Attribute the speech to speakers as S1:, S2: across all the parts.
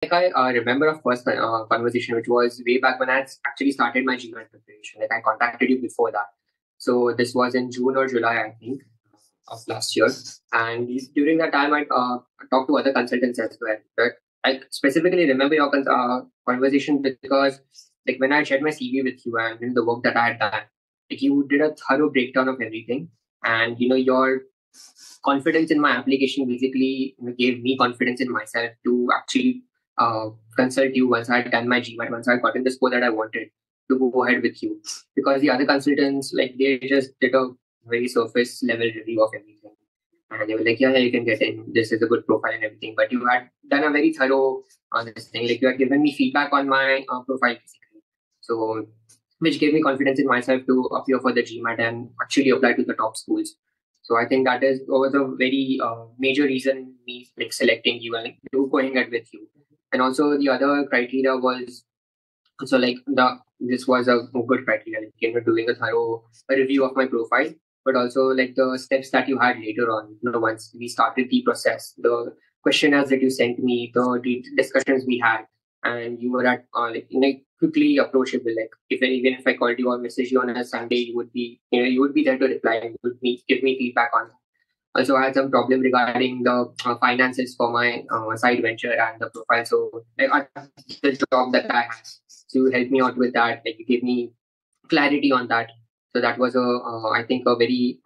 S1: Like I remember a first conversation, which was way back when I had actually started my GMAT preparation. Like I contacted you before that. So this was in June or July, I think, of last year. And during that time, I talked to other consultants as well. But I specifically remember your conversation because, like, when I shared my CV with you and the work that I had done, like, you did a thorough breakdown of everything, and your confidence in my application basically gave me confidence in myself to actually consult you once I had done my GMAT, once I had gotten the score that I wanted to go ahead with you. Because the other consultants, like, they just did a very surface level review of everything. And they were like, yeah, you can get in. This is a good profile and everything. But you had done a very thorough this thing. Like, you had given me feedback on my profile, basically. So, which gave me confidence in myself to appear for the GMAT and actually apply to the top schools. So I think that was a very major reason me like selecting you and like, going ahead with you. And also the other criteria was so like this was a good criteria, like doing a thorough review of my profile, but also like the steps that you had later on. Once we started the process, the questionnaires that you sent me, the discussions we had, and you were at quickly approachable. Like even if I called you or messaged you on a Sunday, you would be there to reply and give me feedback on. Also, I had some problem regarding the finances for my side venture and the profile. So, the job that I had, so you helped me out with that. Like, you gave me clarity on that. So that was I think, a very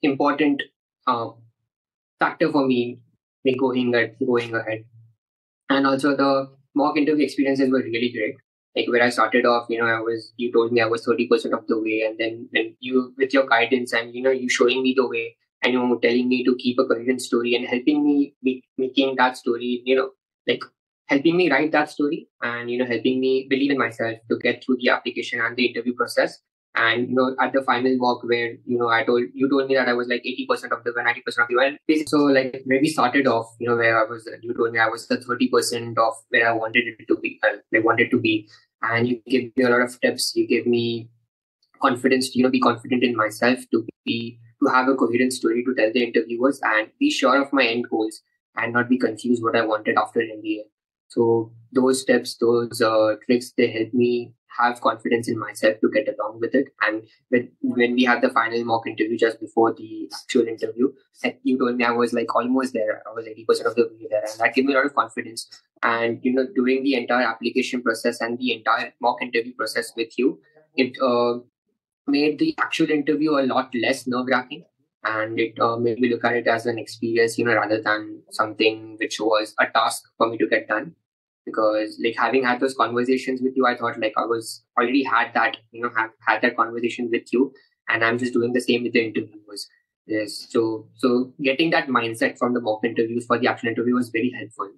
S1: important uh, factor for me going ahead. And also the mock interview experiences were really great. Like where I started off, you told me I was 30% of the way, and then when you with your guidance and you showing me the way and telling me to keep a coherent story and helping me making that story, like helping me write that story and helping me believe in myself to get through the application and the interview process. And at the final walk where you told me that I was like 80% of the way, 90% of the way. So like where we started off, where I was, you told me I was the 30% of where I wanted it to be, I wanted to be, and you gave me a lot of tips. You gave me confidence to be confident in myself, to have a coherent story to tell the interviewers and be sure of my end goals and not be confused what I wanted after MBA. So those steps, those tricks, they help me have confidence in myself to get along with it. And when we had the final mock interview just before the actual interview, you told me I was like almost there. I was 80% of the way there, and that gave me a lot of confidence. And during the entire application process and the entire mock interview process with you, it made the actual interview a lot less nerve wracking, and it made me look at it as an experience, rather than something which was a task for me to get done. Because like having had those conversations with you, I thought like I was already had that, have had that conversation with you, and I'm just doing the same with the interviewers. Yes. So getting that mindset from the mock interviews for the actual interview was very helpful.